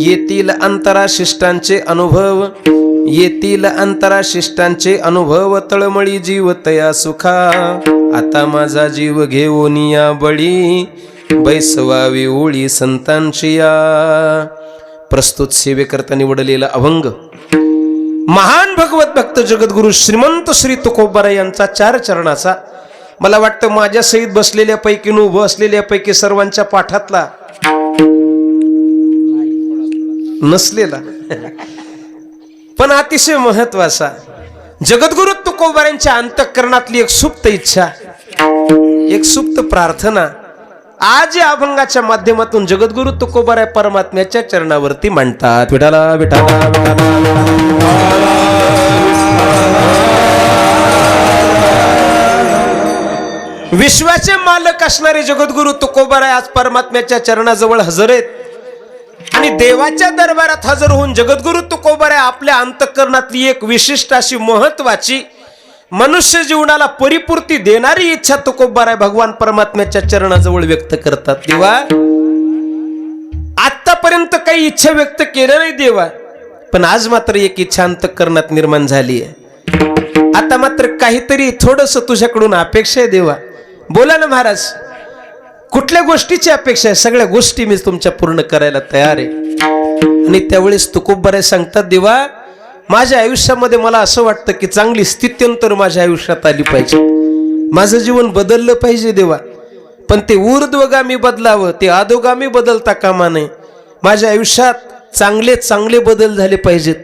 येतील अंतराशिष्टांचे अनुभव, येतील अंतराशिष्टांचे अनुभव, तळमळी जीव तया सुखा. आता माझा जीव घेऊन या बळी, बैसवावी ओळी संतांची या. प्रस्तुत सेवेकरता निवडलेला अभंग महान भगवत भक्त जगद्गुरु श्रीमंत श्री तुकोबाराय यांचा 4 चरणाचा. मला वाटतं माझ्या सहित बसलेल्या पैकी उभं असलेल्या पैकी सर्वांच्या पाठातला नसलेला पण अतिशय महत्वाचा जगद्गुरु तुकोबारायांच्या अंतःकरणातली एक सुप्त इच्छा, एक सुप्त प्रार्थना आज या अभंगाच्या माध्यमातून जगद्गुरु तुकोबाराय परमात्म्याच्या चरणावरती मांडतात. विठाला विठाला विश्वाचे मालक असणारे जगद्गुरु तुकोबाराय आज परमात्म्याच्या चरणाजवळ हजर आहेत आणि देवाच्या दरबारात हजर होऊन जगद्गुरु तुकोबाराय आपल्या अंतःकरणातली एक विशिष्ट अशी महत्वाची मनुष्य जीवनाला परिपूर्ती देणारी इच्छा तुकोबाराय भगवान परमात्म्याच्या चरणाजवळ व्यक्त करतात. देवा, आतापर्यंत काही इच्छा व्यक्त केल्या नाही देवा, पण आज मात्र एक इच्छा अंतःकरणात निर्माण झाली आहे. आता मात्र काहीतरी थोडस तुझ्याकडून अपेक्षा आहे देवा. बोला ना महाराज, कुठल्या गोष्टीची अपेक्षा आहे? सगळ्या गोष्टी मी तुमच्या पूर्ण करायला तयार आहे. आणि त्यावेळेस तुकोबाराय सांगतात, देवा माझ्या आयुष्यामध्ये मला असं वाटतं की चांगली स्थित्यंतर माझ्या आयुष्यात आली पाहिजे, माझं जीवन बदललं पाहिजे देवा. पण ते ऊर्ध्वगामी बदलावं, ते अधोगामी बदलता कामा नये. माझ्या आयुष्यात चांगले चांगले बदल झाले पाहिजेत,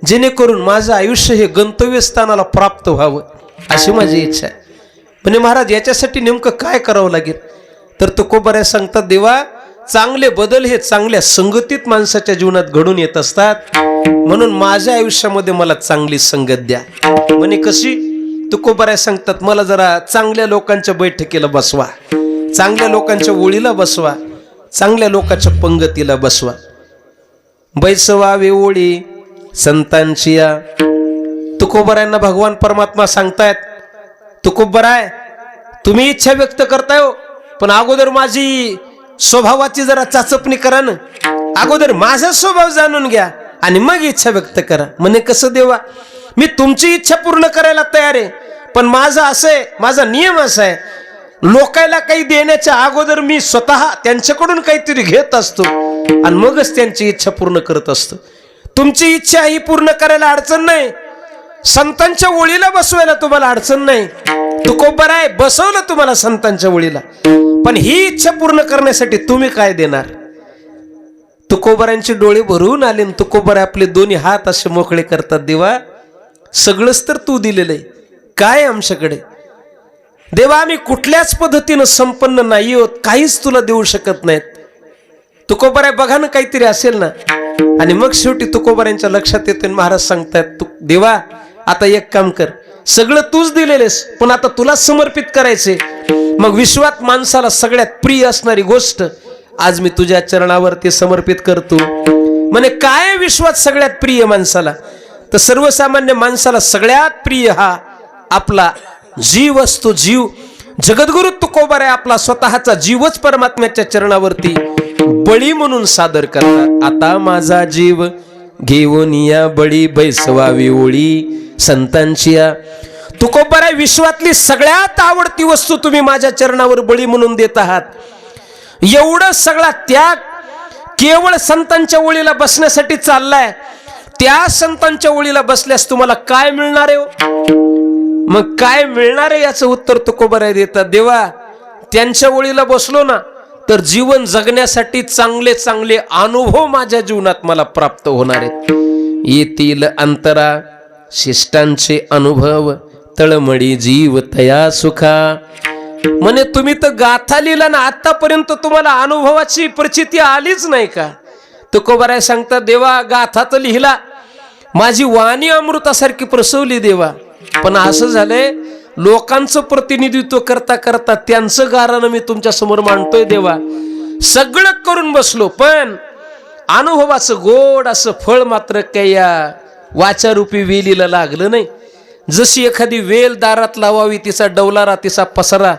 जेणेकरून माझं आयुष्य हे गंतव्यस्थानाला प्राप्त व्हावं, अशी माझी इच्छा आहे. म्हणजे महाराज याच्यासाठी नेमकं काय करावं लागेल? तर तुकोबाराय सांगतात, देवा चांगले बदल हे चांगल्या संगतीत माणसाच्या जीवनात घडून येत असतात, म्हणून माझ्या आयुष्यामध्ये मला चांगली संगत द्या. म्हणे कशी? तुकोबाराय सांगतात, मला जरा चांगल्या लोकांच्या बैठकीला बसवा, चांगल्या लोकांच्या ओळीला बसवा, चांगल्या लोकांच्या पंगतीला बसवा. बैसवावे ओळी संतांची या. तुकोबारायांना भगवान परमात्मा सांगतायत, तुकोबाराय तुम्ही इच्छा व्यक्त करताय हो, पण अगोदर माझी स्वभावाची जरा चाचपणी करा ना. अगोदर माझा स्वभाव जाणून घ्या आणि मग इच्छा व्यक्त करा. म्हणे कसं देवा? मी तुमची इच्छा पूर्ण करायला तयार आहे, पण माझं असं आहे, माझा नियम असा आहे, लोकांना काही देण्याच्या अगोदर मी स्वतः त्यांच्याकडून काहीतरी घेत असतो आणि मगच त्यांची इच्छा पूर्ण करत असतो. तुमची इच्छा ही पूर्ण करायला अडचण नाही, संतांच्या ओळीला बसवायला तुम्हाला अडचण नाही. तुकोबाराय बसवलं तुम्हाला संतांच्या ओळीला, पण ही इच्छा पूर्ण करण्यासाठी तुम्ही काय देणार? तुकोबारायांचे डोळे भरून आले. तुकोबाराय आपले दोन्ही हात असे मोकळे करतात, देवा सगळंच तर तू दिलेलं आहे, काय आमच्याकडे? देवा आम्ही कुठल्याच पद्धतीनं संपन्न नाही होत, काहीच तुला देऊ शकत नाहीत. तुकोबाराय बघा ना काहीतरी असेल ना. आणि मग शेवटी तुकोबारायांच्या लक्षात येते, महाराज सांगतायत, देवा आता एक काम कर, सगळं तूच दिलेलेस, पण आता तुला समर्पित करायचे. मग विश्वात माणसाला सगळ्यात प्रिय असणारी गोष्ट आज मी तुझ्या चरणावरती समर्पित करतो. म्हणे काय विश्वात सगळ्यात प्रिय माणसाला? तर सर्वसामान्य माणसाला सगळ्यात प्रिय हा आपला जीव असतो. जीव जगद्गुरु तुकोबाराय आपला स्वतःचा जीवच परमात्म्याच्या चरणावरती बळी म्हणून सादर करतात. आता माझा जीव घेऊन या बळी, बैसवावी ओळी संतांची या. तुकोबाराय विश्वातली सगळ्यात आवडती वस्तू तुम्ही माझ्या चरणावर बळी म्हणून देत आहात. एवढं सगळा त्याग केवळ संतांच्या ओळीला बसण्यासाठी चाललाय. त्या संतांच्या ओळीला बसल्यास तुम्हाला काय मिळणार आहे? मग काय मिळणार आहे याचं उत्तर तुकोबाराय देतात, देवा त्यांच्या ओळीला बसलो ना तर जीवन जगण्यासाठी चांगले चांगले अनुभव माझ्या जीवनात मला प्राप्त होणार आहेत. येतील अंतरा शिष्टांचे अनुभव, तळमळी जीव तया सुखा. म्हणे तुम्ही तर गाथा लिहिला ना, आतापर्यंत तुम्हाला अनुभवाची प्रचिती आलीच नाही का? तुकोबाराय सांगतात, देवा गाथा तर लिहिला, माझी वाणी अमृतासारखी प्रसवली देवा, पण असं झालंय लोकांचं प्रतिनिधित्व करता करता त्यांचं गारानं मी तुमच्या समोर मांडतोय देवा. सगळं करून बसलो, पण अनुभवाचं गोड असं फळ मात्र काही या वाचारूपी वेलीला लागलं नाही. जशी एखादी वेल दारात लावावी, तिचा डौलारा तिचा पसरा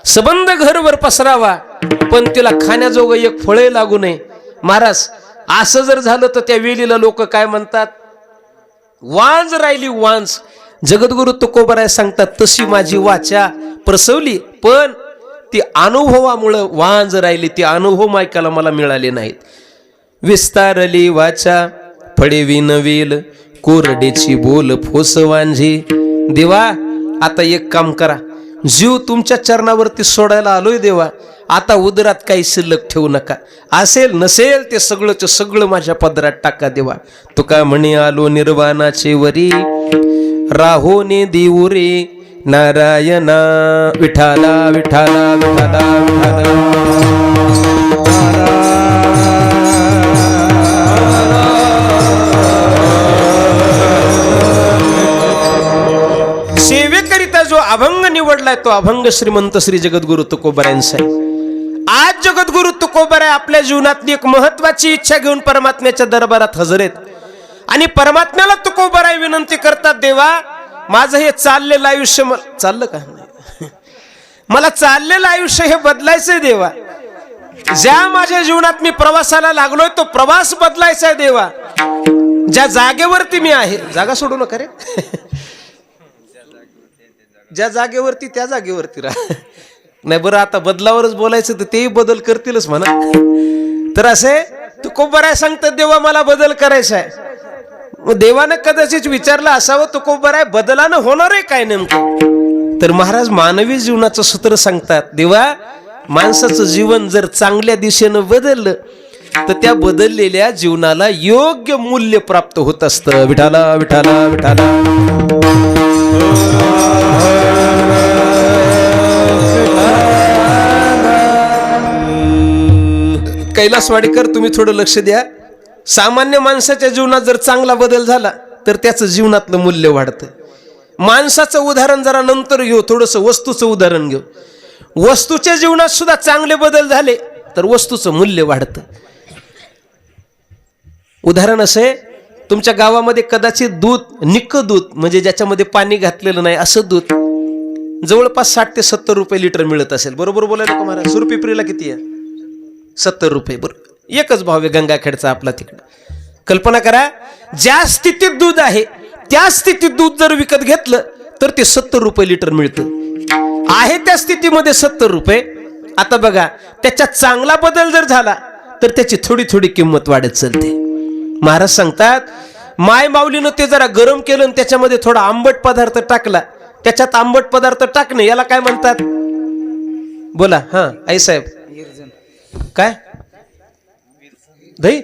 सबंध घरभर पसरावा, पण तिला खाण्याजोगं एक फळे लागू नये. महाराज असं जर झालं तर त्या वेलीला लोक काय म्हणतात? वांज राहिली वांज. जगद्गुरु तुकोबराय सांगतात तशी माझी वाचा प्रसवली, पण ती अनुभवामुळं वांज राहिली. ती अनुभव ऐकायला मला मिळाले नाहीत. विस्तारली वाचा फळे विनवेल, कोरडेची बोल फोस वांझी. देवा आता एक काम करा, जीव तुमच्या चरणावरती सोडायला आलोय देवा, आता उदरात काही शिल्लक ठेवू नका. असेल नसेल ते सगळंच सगळं माझ्या पदरात टाका देवा. तुका म्हणे आलो निर्वाणाचे वरी, राहोने देऊ रे नारायणा. विठाला विठाला विठाला विठाला. सेवेकरिता जो अभंग निवडलाय तो अभंग श्रीमंत श्री जगद्गुरु तुकोबरायांचा आहे. आज जगद्गुरु तुकोबराय आपल्या जीवनातली एक महत्वाची इच्छा घेऊन परमात्म्याच्या दरबारात हजर आहेत आणि परमात्म्याला तुकोबराय विनंती करतात, देवा माझं हे चाललेलं आयुष्य चाललं का नाही, मला चाललेलं आयुष्य हे बदलायचंय देवा. ज्या माझ्या जीवनात मी प्रवासाला लागलोय तो प्रवास बदलायचा आहे देवा. ज्या जागेवरती मी आहे, जागा सोडू नका रे, ज्या जागेवरती त्या जागेवरती राहा. नाही बरं, आता बदलावरच बोलायचं तर तेही बदल करतीलच म्हणा. तर असे तुकोबराय सांगतात, देवा मला बदल करायचा आहे. देवानं कदाचित विचारलं असावं, तुकोबराय बदलानं होणार आहे काय नेमकं? तर महाराज मानवी जीवनाचं सूत्र सांगतात, देवा माणसाचं जीवन जर चांगल्या दिशेनं बदललं तर त्या बदललेल्या जीवनाला योग्य मूल्य प्राप्त होत असतं. विठाला विठाला विठाला. कैलासवाडीकर तुम्ही थोडं लक्ष द्या. सामान्य माणसाच्या जीवनात जर चांगला बदल झाला तर त्याचं जीवनातलं मूल्य वाढतं. माणसाचं उदाहरण जरा नंतर घेऊ, थोडंसं वस्तूचं उदाहरण घेऊ. वस्तूच्या जीवनात सुद्धा चांगले बदल झाले तर वस्तूचं मूल्य वाढतं. उदाहरण असे, तुमच्या गावामध्ये कदाचित दूध, निक्क दूध म्हणजे ज्याच्यामध्ये पाणी घातलेलं नाही असं दूध जवळपास 60 ते 70 रुपये लिटर मिळत असेल. बरोबर बोलायला का महाराज? सुरपिपरीला किती आहे? 70 रुपये. बरोबर, एकच भाव आहे गंगाखेडचा आपला तिकडं. कल्पना करा, ज्या स्थितीत दूध आहे त्या स्थितीत दूध जर विकत घेतलं तर ते 70 रुपये लिटर मिळतं. आहे त्या स्थितीमध्ये 70 रुपये. आता बघा, त्याच्यात चांगला बदल जर झाला तर त्याची थोडी थोडी किंमत वाढत चालते. महाराज सांगतात, माय माऊलीनं ते जरा गरम केलं आणि त्याच्यामध्ये थोडा आंबट पदार्थ टाकला. त्याच्यात आंबट पदार्थ टाकणे याला काय म्हणतात? बोला. हा आई साहेब, काय? दही?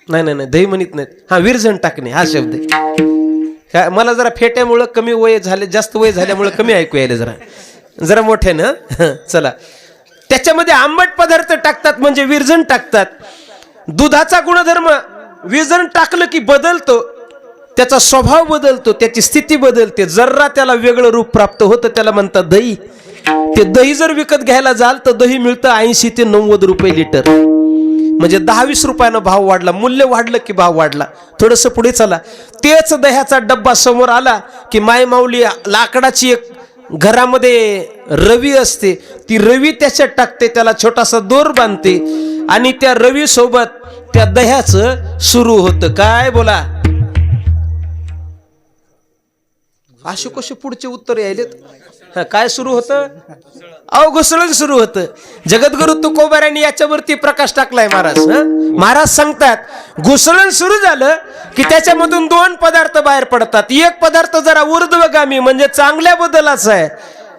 नाही नाही नाही, दही म्हणत नाहीत. हा, विरजण टाकणे हा शब्द आहे. मला जरा फेट्यामुळं कमी वय झाले, जास्त वय झाल्यामुळे कमी ऐकू यायला जरा मोठ्यानं. चला, त्याच्यामध्ये आंबट पदार्थ टाकतात म्हणजे विरजण टाकतात. दुधाचा गुणधर्म विरजण टाकलं की बदलतो, त्याचा स्वभाव बदलतो, त्याची स्थिती बदलते, जर्रा त्याला वेगळं रूप प्राप्त होतं. त्याला म्हणतात दही. ते दही जर विकत घ्यायला जाल तर दही मिळतं 80 ते 90 रुपये लिटर. म्हणजे 10-20 रुपयानं भाव वाढला, मूल्य वाढलं की भाव वाढला. थोडंसं पुढे चला, तेच दह्याचा डब्बा समोर आला की माय माऊली लाकडाची एक घरामध्ये रवी असते, ती रवी त्याच्यात टाकते, त्याला छोटासा दोर बांधते आणि त्या रवी सोबत त्या दह्याचं सुरू होतं. काय बोला? अशी कशी पुढचे उत्तर यायलेत? काय सुरू होतं? अहो, घुसळण सुरू होतं. जगद्गुरु तुकोबरायांनी याच्यावरती प्रकाश टाकलाय महाराज. महाराज सांगतात, घुसळण सुरू झालं की त्याच्यामधून 2 पदार्थ बाहेर पडतात. एक पदार्थ जरा ऊर्ध्वगामी म्हणजे चांगल्या बदलाचा आहे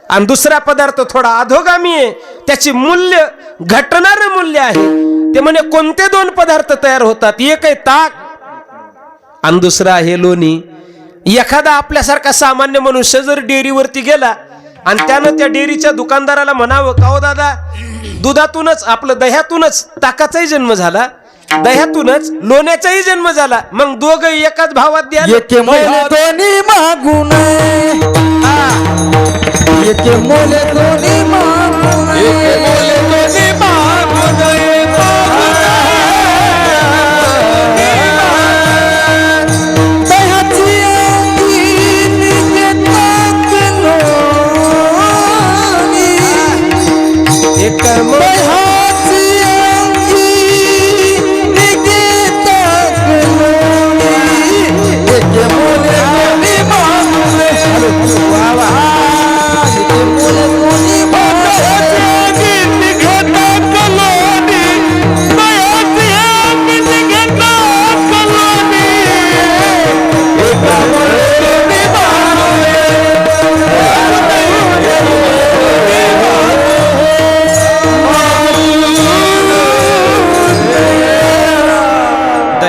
आणि दुसरा पदार्थ थोडा अधोगामी आहे, त्याची मूल्य घटणारं मूल्य आहे. ते म्हणजे कोणते 2 पदार्थ तयार होतात? एक आहे ताक आणि दुसरा आहे लोणी. एखादा आपल्यासारखा सामान्य मनुष्य जर डेअरीवरती गेला आणि त्यानं त्या डेअरीच्या दुकानदाराला म्हणावं, का हो दादा, दुधातूनच आपलं दह्यातूनच ताकाचाही जन्म झाला, दह्यातूनच लोण्याचाही जन्म झाला, मग दोघंही एकाच भावात द्या.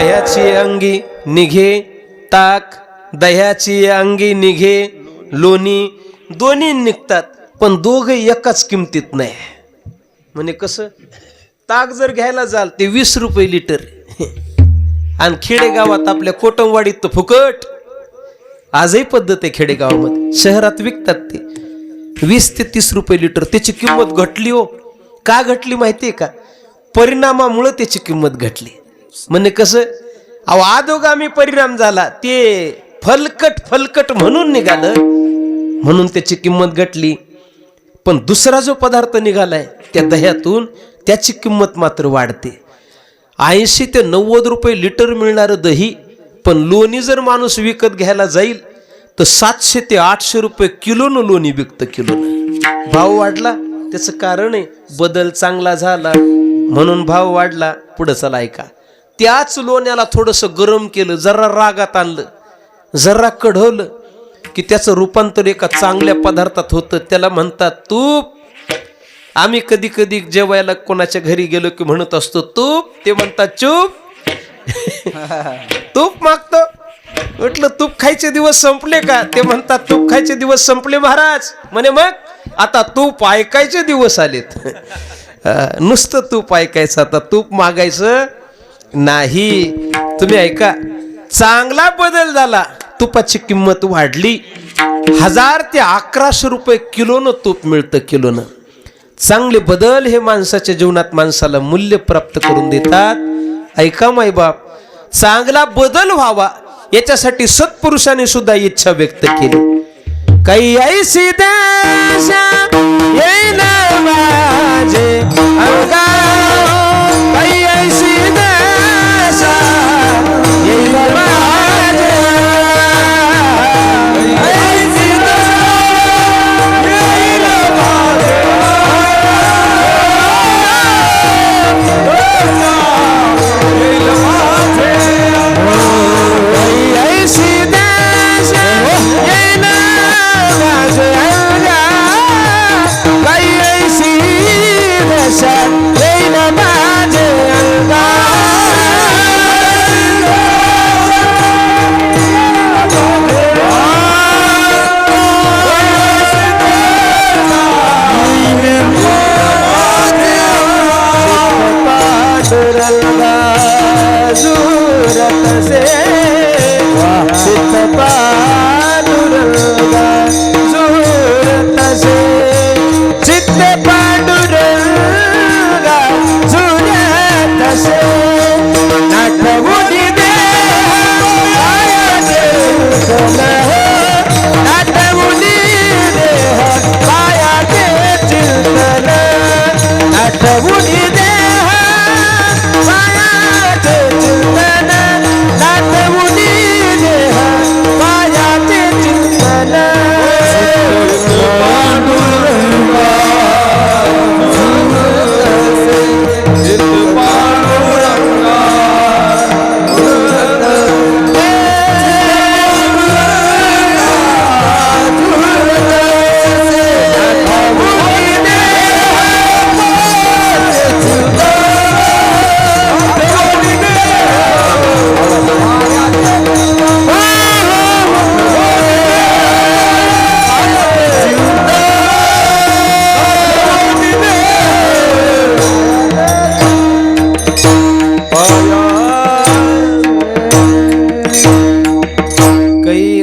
दह्याची अंगी निघे ताक, दह्याची अंगी निघे लोणी, दोन्ही निघतात पण दोघं एकाच किमतीत नाही. म्हणे कसं? ताक जर घ्यायला जाल ते 20 रुपये लिटर आणि खेडेगावात आपल्या कोटमवाडीत तर फुकट. आजही पद्धत आहे खेडेगावामध्ये, शहरात विकतात ते 20 ते 30 रुपये लिटर. त्याची किंमत घटली हो. का घटली माहितीये का? परिणामामुळे त्याची किंमत घटली. म्हणजे कसं? अहो अधोगामी परिणाम झाला, ते फलकट म्हणून निघालं म्हणून त्याची किंमत घटली. पण दुसरा जो पदार्थ निघालाय त्या दह्यातून त्याची किंमत मात्र वाढते. 80 ते 90 रुपये लिटर मिळणारं दही, पण लोणी जर माणूस विकत घ्यायला जाईल तर 700 ते 800 रुपये किलोनं लोणी विकतं. किलोनं भाव वाढला. त्याचं कारण आहे बदल चांगला झाला म्हणून भाव वाढला. पुढं चला ऐका. त्याच लोण्याला थोडंसं गरम केलं, जरा रागात आणलं, जरा कढवलं की त्याचं रूपांतर एका चांगल्या पदार्थात होतं. त्याला म्हणतात तूप. आम्ही कधी कधी जेवायला कोणाच्या घरी गेलो की म्हणत असतो तूप. ते म्हणतात चूप. तूप मागतो. म्हटलं तूप खायचे दिवस संपले का? ते म्हणतात तूप खायचे दिवस संपले महाराज. म्हणे मग आता तूप ऐकायचे दिवस आलेत. नुसतं तूप ऐकायचं, आता तूप मागायचं नाही. तुम्ही ऐका, चांगला बदल झाला. तुपाची किंमत वाढली. 1000 ते 1100 रुपये किलोनं तूप मिळतं. किलोनं. चांगले बदल हे माणसाच्या जीवनात माणसाला मूल्य प्राप्त करून देतात. ऐका मायबाप, चांगला बदल व्हावा याच्यासाठी सत्पुरुषांनी सुद्धा इच्छा व्यक्त केली. काही ऐसी दशा येईल माझे अंगा, काही ऐसी दशा येईल माझे, ऐसी दशा येईल माझे, येईल माझे, ऐसी दशा येईल माझे अंगा, काही ऐसी दशा येईल माझे अंगा. पांडुरंगा जुरत से, चित्त पांडुरंगा जुरत से, चित्त पांडुरंगा जुरत से, नाटवुनी दे पायाचे चिंतन, नाटवुनी दे पायाचे चिंतन, नाटवुनी दे पायाचे चिंतन, नाटवुनी दे पायाचे चिंतन. पांडुरंगा चित्त पांडुरंगा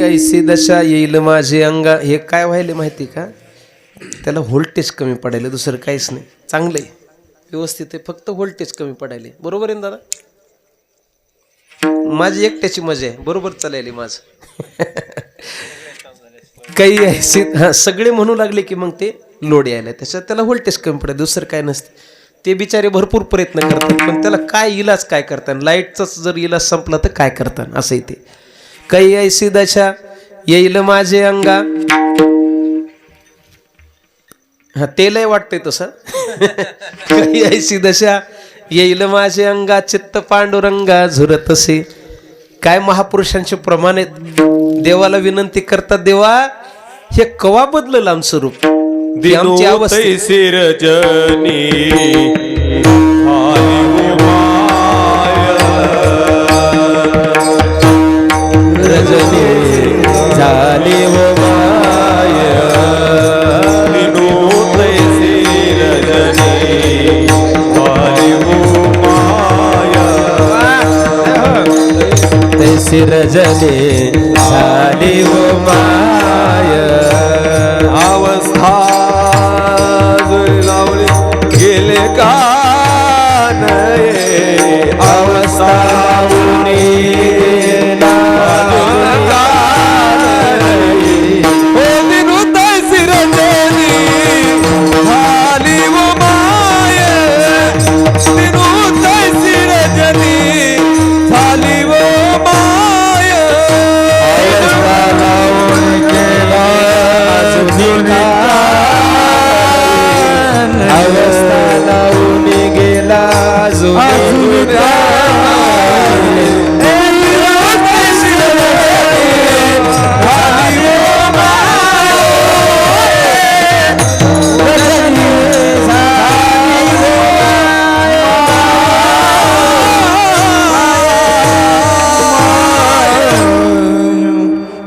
ऐसी दशा येईल माझे अंगा. हे काय व्हायले माहिती का? त्याला व्होल्टेज कमी पडायले, दुसरं काहीच नाही. चांगलं आहे, व्यवस्थित आहे, फक्त व्होल्टेज कमी पडायले. बरोबर आहे ना दादा? माझी एकट्याची मजा आहे, बरोबर चालायली माझं. काही ऐसी सगळे म्हणू लागले की मग ते लोड यायला, त्याच्यात त्याला व्होल्टेज कमी पडायला, दुसरं काय नसते. ते बिचारे भरपूर प्रयत्न करतात पण त्याला काय इलाज काय करतात? लाईटचाच जर इलाज संपला तर काय करतात? असंही ते. काही ऐसी दशा येईल माझे अंगा. हा ते लय वाटतंय तसं. काही ऐसी दशा येईल माझे अंगा, चित्त पांडुरंगा झुरत असे. काय महापुरुषांचे प्रमाण आहेत. देवाला विनंती करतात, देवा हे कवा बदललं आमचं रूप, आमची अवस्था. सिरजनी झाली वो माय अवस्था जुळी लावली गेले का नाही अवस्था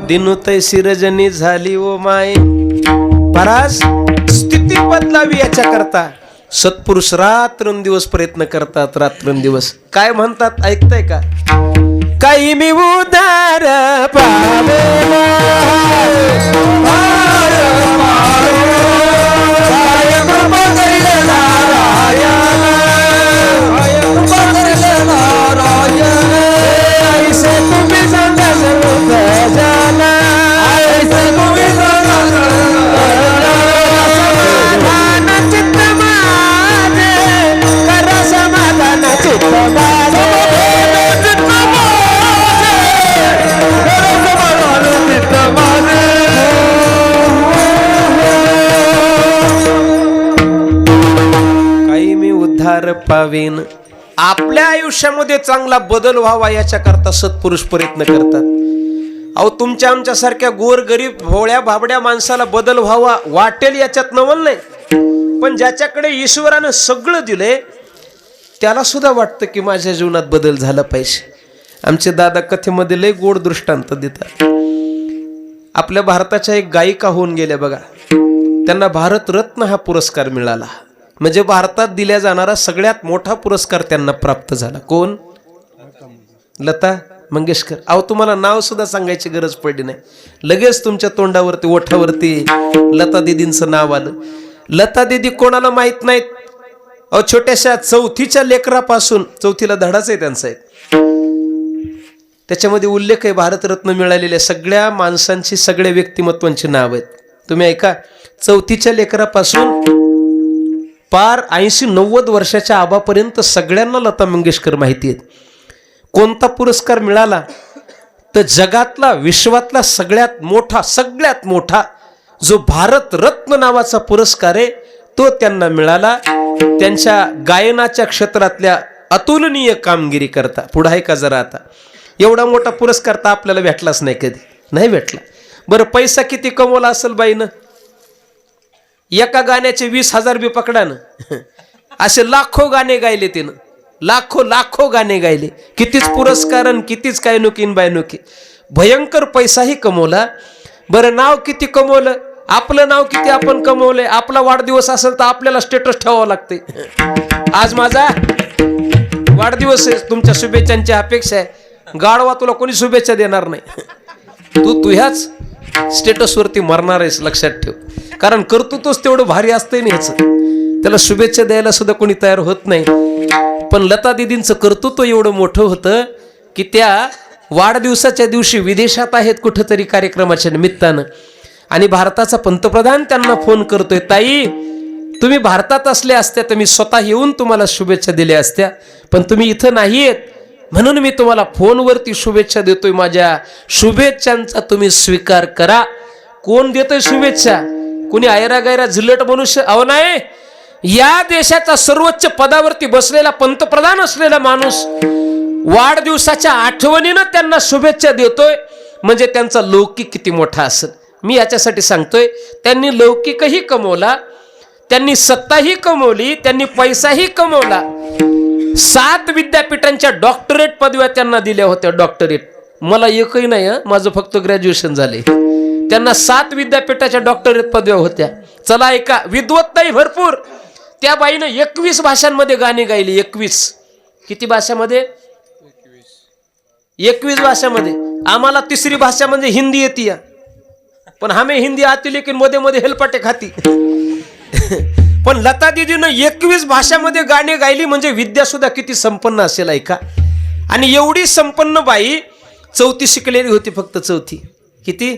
दिनुतय सिरजनी झाली ओ माय परास स्थिती बदलावी याच्या करता सत्पुरुष रात्रंदिवस प्रयत्न करतात रात्रंदिवस काय म्हणतात ऐकताय का काही मी उदार पावे पावेन आपल्या आयुष्यामध्ये चांगला बदल व्हावा याच्या करता सत्पुरुष प्रयत्न करतात अहो तुमच्या आमच्या सारख्या गोर गरीब भोळ्या भाबड्या माणसाला बदल व्हावा वाटेल याच्यात नवल नाही पण ज्याच्याकडे ईश्वरानं सगळं दिले त्याला सुद्धा वाटतं की माझ्या जीवनात बदल झाला पाहिजे आमचे दादा कथेमध्ये लय गोड दृष्टांत देतात आपल्या भारताच्या एक गायिका होऊन गेल्या बघा त्यांना भारत रत्न हा पुरस्कार मिळाला म्हणजे भारतात दिला जाणारा सगळ्यात मोठा पुरस्कार त्यांना प्राप्त झाला कोण लता मंगेशकर अहो तुम्हाला नाव सुद्धा सांगायची गरज पडली नाही लगेच तुमच्या तोंडावरती ओठावरती लता दीदींचं नाव आलं लता दीदी कोणाला माहित नाहीत अहो छोट्याशा चौथीच्या लेकरापासून चौथीला धडाच आहे त्यांचा एक त्याच्यामध्ये उल्लेख आहे भारतरत्न मिळालेल्या सगळ्या माणसांची सगळ्या व्यक्तिमत्वांची नाव आहेत तुम्ही ऐका चौथीच्या लेकरापासून पार 80-90 वर्षाच्या आबापर्यंत सगळ्यांना लता मंगेशकर माहिती आहेत कोणता पुरस्कार मिळाला तर जगातला विश्वातला सगळ्यात मोठा जो भारत रत्न नावाचा पुरस्कार आहे तो त्यांना मिळाला त्यांच्या गायनाच्या क्षेत्रातल्या अतुलनीय कामगिरी करता पुढे आहे का जरा आता एवढा मोठा पुरस्कार तर आपल्याला भेटलाच नाही कधी नाही भेटला बरं पैसा किती कमवला असेल बाईनं एका गाण्याचे 20,000 बी पकडानं असे लाखो गाणे गायले तिनं लाखो गाणे गायले कितीच पुरस्कार आणि कितीच काय नुकीन बाय नुकी भयंकर पैसाही कमवला बरं नाव किती कमवलं आपलं नाव किती आपण कमवलंय आपला वाढदिवस असेल तर आपल्याला स्टेटस ठेवावं लागते आज माझा वाढदिवस आहे तुमच्या शुभेच्छांची अपेक्षा आहे गाढवा तुला कोणी शुभेच्छा देणार नाही तू ह्याच स्टेटसवरती मरणार आहेस लक्षात ठेव कारण कर्तृत्वच तेवढं भारी असतंय ना ह्याचं त्याला शुभेच्छा द्यायला सुद्धा कोणी तयार होत नाही पण लता दीदींचं कर्तृत्व एवढं मोठं होतं की त्या वाढदिवसाच्या दिवशी विदेशात आहेत कुठंतरी कार्यक्रमाच्या निमित्तानं आणि भारताचा पंतप्रधान त्यांना फोन करतोय ताई तुम्ही भारतात असल्या असत्या तर मी स्वतः येऊन तुम्हाला शुभेच्छा दिल्या असत्या पण तुम्ही इथं नाही आहेत म्हणून मी तुम्हाला फोनवरती शुभेच्छा देतोय माझ्या शुभेच्छांचा तुम्ही स्वीकार करा कोण देतोय शुभेच्छा कोणी आयरा गायरा झिल्लट मनुष्य अहो नाही या देशाचा सर्वोच्च पदावरती बसलेला पंतप्रधान असलेला माणूस वाढदिवसाच्या आठवणीनं त्यांना शुभेच्छा देतोय म्हणजे त्यांचा लौकिक किती मोठा असेल मी याच्यासाठी सांगतोय त्यांनी लौकिकही कमवला त्यांनी सत्ताही कमवली त्यांनी पैसाही कमवला 7 विद्यापीठांच्या डॉक्टरेट पदव्या त्यांना दिल्या होत्या डॉक्टरेट मला एकही नाही माझं फक्त ग्रॅज्युएशन झाले त्यांना 7 विद्यापीठाच्या डॉक्टरेट पदव्या होत्या चला ऐका विद्वत्ताही भरपूर त्या बाईनं 21 भाषांमध्ये गाणी गायली 21 किती भाषामध्ये 21 भाषामध्ये आम्हाला तिसरी भाषा म्हणजे हिंदी येते या, पण हमें हिंदी आती लेकिन मध्ये मध्ये हेलपाटे खाती. पण लता दीदीनं 21 भाषामध्ये गाणे गायली म्हणजे विद्या सुद्धा किती संपन्न असेल ऐका. आणि एवढी संपन्न बाई 4थी शिकलेली होती, फक्त 4थी. किती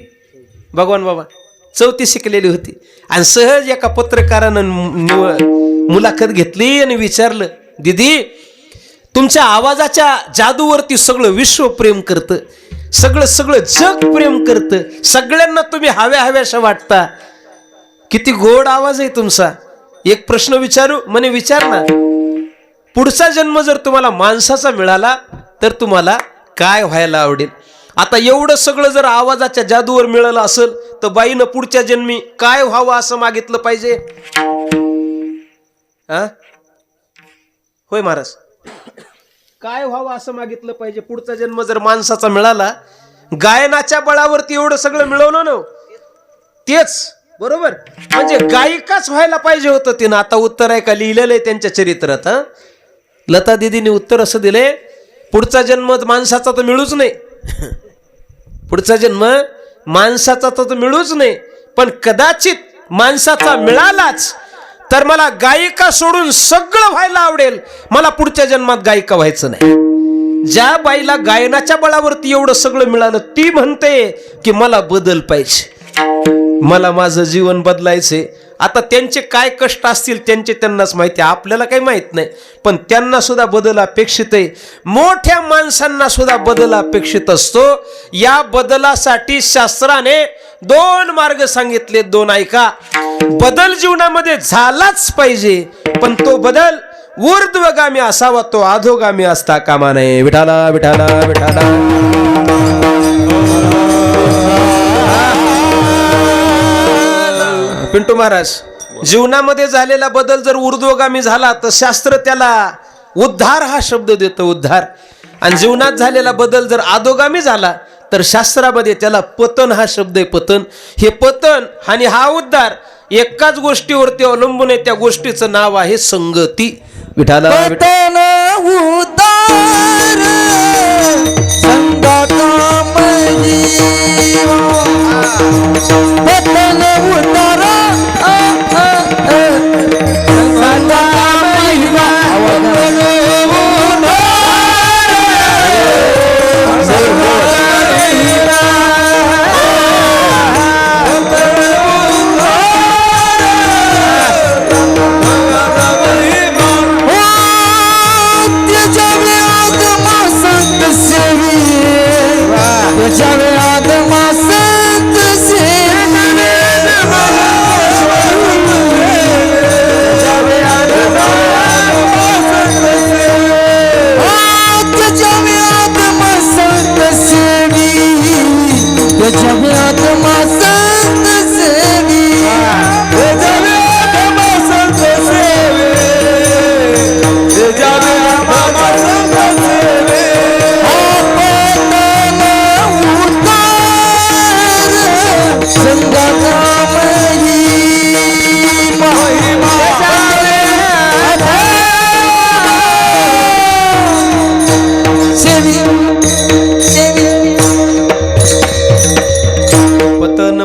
भगवान बाबा? 4थी शिकलेली होती. आणि सहज एका पत्रकारानं मुलाखत घेतली आणि विचारलं, दीदी तुमच्या आवाजाच्या जादूवरती सगळं विश्व प्रेम करतं, सगळं जग प्रेम करतं, सगळ्यांना तुम्ही हव्याशा वाटता, किती गोड आवाज आहे तुमचा. एक प्रश्न विचारू? म्हणे विचार ना. पुढचा जन्म जर तुम्हाला माणसाचा मिळाला तर तुम्हाला काय व्हायला आवडेल? आता एवढं सगळं जर आवाजाच्या जादूवर मिळालं असेल तर बाईनं पुढच्या जन्मी काय व्हावं असं मागितलं पाहिजे? होय महाराज, काय व्हावं असं मागितलं पाहिजे? पुढचा जन्म जर माणसाचा मिळाला, गायनाच्या बळावरती एवढं सगळं मिळवलं ना, तेच बरोबर म्हणजे गायिकाच व्हायला पाहिजे होतं तिनं. आता उत्तर आहे का लिहिलेलं आहे त्यांच्या चरित्रात. लता दीदीने उत्तर असं दिले, पुढचा जन्म माणसाचा तर मिळूच नाही. पुढचा जन्म माणसाचा तर मिळूच नाही, पण कदाचित माणसाचा मिळालाच तर मला गायिका सोडून सगळं व्हायला आवडेल, मला पुढच्या जन्मात गायिका व्हायचं नाही. ज्या बाईला गायनाच्या बळावरती एवढं सगळं मिळालं ती म्हणते की मला बदल पाहिजे, मला माझं जीवन बदलायचे. आता त्यांचे काय कष्ट असतील त्यांचे त्यांनाच माहिती, आपल्याला काही माहित नाही, पण त्यांना सुद्धा बदल अपेक्षित आहे. मोठ्या माणसांना सुद्धा बदल अपेक्षित असतो. या बदलासाठी शास्त्राने 2 मार्ग सांगितले, 2 ऐका. बदल जीवनामध्ये झालाच पाहिजे, पण तो बदल ऊर्ध्वगामी असावा, तो अधोगामी असता कामा नये. विठाला विठाला विठाला. पिंटू महाराज, जीवनामध्ये झालेला बदल जर ऊर्ध्वगामी झाला तर शास्त्र त्याला उद्धार हा शब्द देतं, उद्धार. आणि जीवनात झालेला बदल जर अधोगामी झाला तर शास्त्रामध्ये त्याला पतन हा शब्द आहे, पतन. हे पतन आणि हा उद्धार एकाच गोष्टीवरती अवलंबून आहे, त्या गोष्टीचं नाव आहे संगती. विठाला पतन उद्धार संगतामयी, पतन उद्धार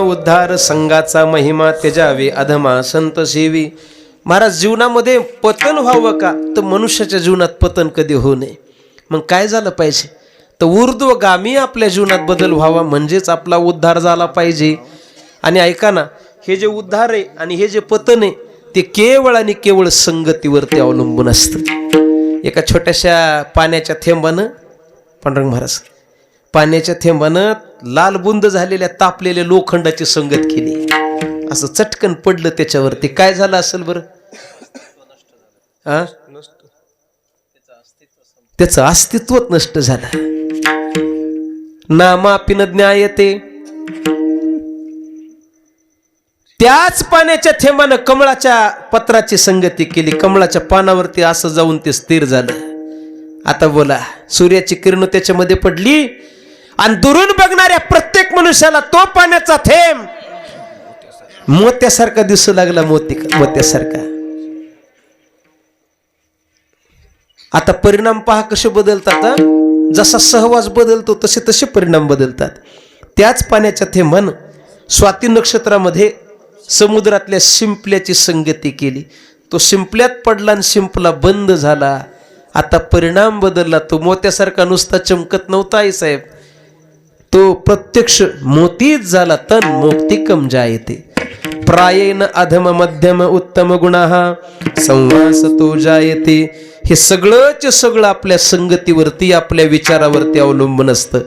उद्धार संघाचा महिमा त्याजावे अधमा संत सेवी. महाराज, जीवनामध्ये पतन व्हावं का तर मनुष्याच्या जीवनात पतन कधी होऊ नये. मग काय झालं पाहिजे तर ऊर्ध्वगामी आपल्या जीवनात बदल व्हावा, म्हणजेच आपला उद्धार झाला पाहिजे. आणि ऐका ना, हे जे उद्धार आहे आणि हे जे पतन आहे ते केवळ आणि केवळ संगतीवरती अवलंबून असतं. एका छोट्याशा पाण्याच्या थेंबानं, पांडुरंग महाराज, पाण्याच्या थेंबानं लाल बुंद झालेल्या तापलेल्या लोखंडाची संगत केली, असं चटकन पडलं त्याच्यावरती. काय झालं असेल बरं? त्याचं अस्तित्वच नष्ट झालं. नामापिन ज्ञायते. त्याच पाण्याच्या थेंबानं कमळाच्या पत्राची संगती केली, कमळाच्या पानावरती असं जाऊन ते स्थिर झालं. आता बोला, सूर्याची किरण त्याच्यामध्ये पडली आणि दुरून बघणाऱ्या प्रत्येक मनुष्याला तो पाण्याचा थेंब मोत्यासारखा दिसू लागला, मोत्यासारखा. आता परिणाम पहा कसे बदलतात. जसा सहवास बदलतो तसे तसे परिणाम बदलतात. त्याच पाण्याच्या थेंबानं स्वाती नक्षत्रामध्ये समुद्रातल्या शिंपल्याची संगती केली. तो शिंपल्यात पडला आणि शिंपला बंद झाला. आता परिणाम बदलला. तो मोत्यासारखा नुसता चमकत नव्हता आई साहेब, तो प्रत्यक्ष मोतीच झाला. तन मोक्तिकम जायते प्रायेन अधम मध्यम उत्तम गुणाः संवास तो जायते. हे सगळंच सगळं आपल्या संगतीवरती, आपल्या विचारावरती अवलंबून असतं.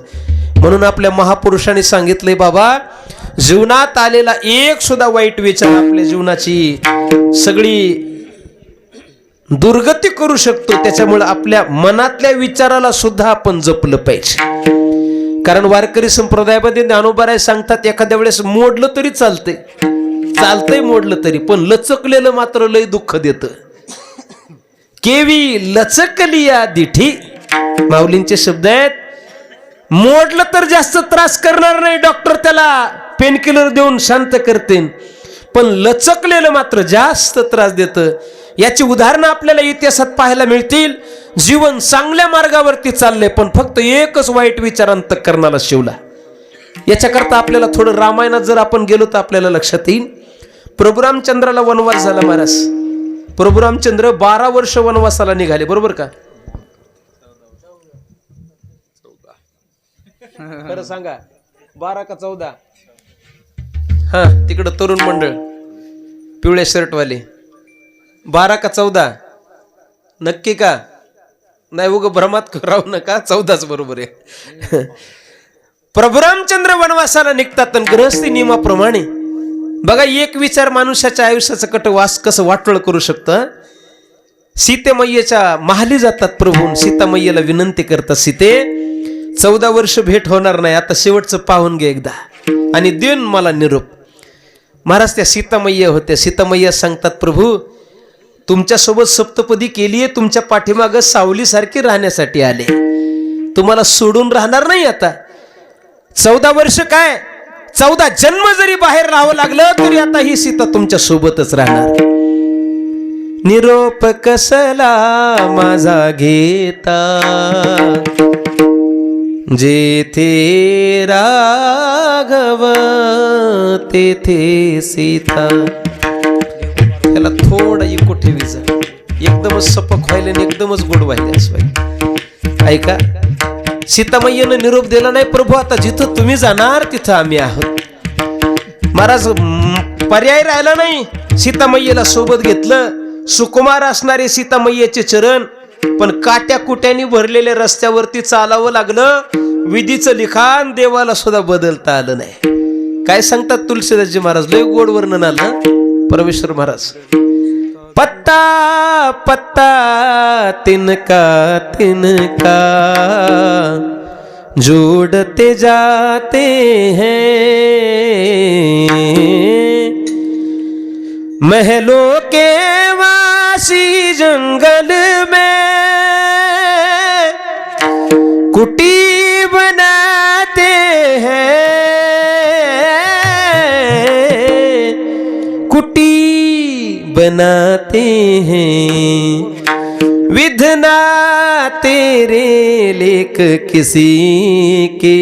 म्हणून आपल्या महापुरुषांनी सांगितलंय, बाबा जीवनात आलेला एक सुद्धा वाईट विचार आपल्या जीवनाची सगळी दुर्गती करू शकतो. त्याच्यामुळे आपल्या मनातल्या विचाराला सुद्धा आपण जपलं पाहिजे. कारण वारकरी संप्रदायामध्ये ज्ञानोबा सांगतात, एखाद्या वेळेस मोडलं तरी चालतंय मोडलं तरी, पण लचकलेलं मात्र लय दुःख देतं. केवी लचकली या दिठी, माऊलींचे शब्द आहेत. मोडलं तर जास्त त्रास करणार नाही, डॉक्टर त्याला पेनकिलर देऊन शांत करते, पण लचकलेलं मात्र जास्त त्रास देतं. याची उदाहरणं आपल्याला इतिहासात पाहायला मिळतील. जीवन चांगल्या मार्गावरती चाललंय, पण फक्त एकच वाईट विचार अंतःकरणाला शिवला. याच्याकरता आपल्याला थोडं रामायणात जर आपण गेलो तर आपल्याला लक्षात येईल. प्रभू रामचंद्राला वनवास झाला महाराज. प्रभू रामचंद्र 12 वर्ष वनवासाला निघाले, बरोबर का? खरं सांगा, 12 का 14? हा, तिकडं तरुण मंडळ पिवळ्या शर्टवाले, 12 का 14? नक्की का? नाही, उग भ्रमात राहू नका, 14च बरोबर आहे. प्रभू रामचंद्र वनवासाला निघतात. गृहस्थी नियमाप्रमाणे बघा, एक विचार मनुष्याच्या आयुष्याचं कटवास कसं वाटोळ करू शकतं. सीतेमय्येच्या महाली जातात प्रभू. सीतामय्येला विनंती करतात, सीते 14 वर्ष भेट होणार नाही, आता शेवटचं पाहून घे एकदा आणि देऊन मला निरोप. महाराज त्या सीतामय्या होत्या. सीतामय्या सांगतात, प्रभू तुमच्यासोबत सप्तपदी केलीये, तुमच्या पाठीमागं सावलीसारखी राहण्यासाठी आले, तुम्हाला सोडून राहणार नाही. आता 14 वर्ष काय, 14 जन्म जरी बाहेर राहावं लागलं तरी आता ही सीता तुमच्या सोबतच राहणार. निरोप कसला माझा घेता, जेथे राघव तेथे सीता. त्याला थोडा इको ठेवीचा, एकदमच सपक व्हायला आणि एकदमच गोड व्हायला असं व्हायला. ऐका, सीतामय्येनं निरोप दिला नाही, प्रभू आता जिथं तुम्ही जाणार तिथं आम्ही आहोत. महाराज पर्याय राहिला नाही, सीतामय्येला सोबत घेतलं. सुकुमार असणारे सीतामय्येचे चरण, पण काट्या कुट्यानी भरलेल्या रस्त्यावरती चालावं लागलं. विधीचं लिखाण देवाला सुद्धा बदलता आलं नाही. काय सांगतात तुलसीदासजी महाराज, लय गोड वर्णन आलं परमेश्वर महाराज. पत्ता पत्ता तिनका तिनका जोड़ते जाते हैं, महलों के वासी जंगल में कुटी बनाते हैं, कुटी बनाते हैं. विधना तेरे लेख किसी के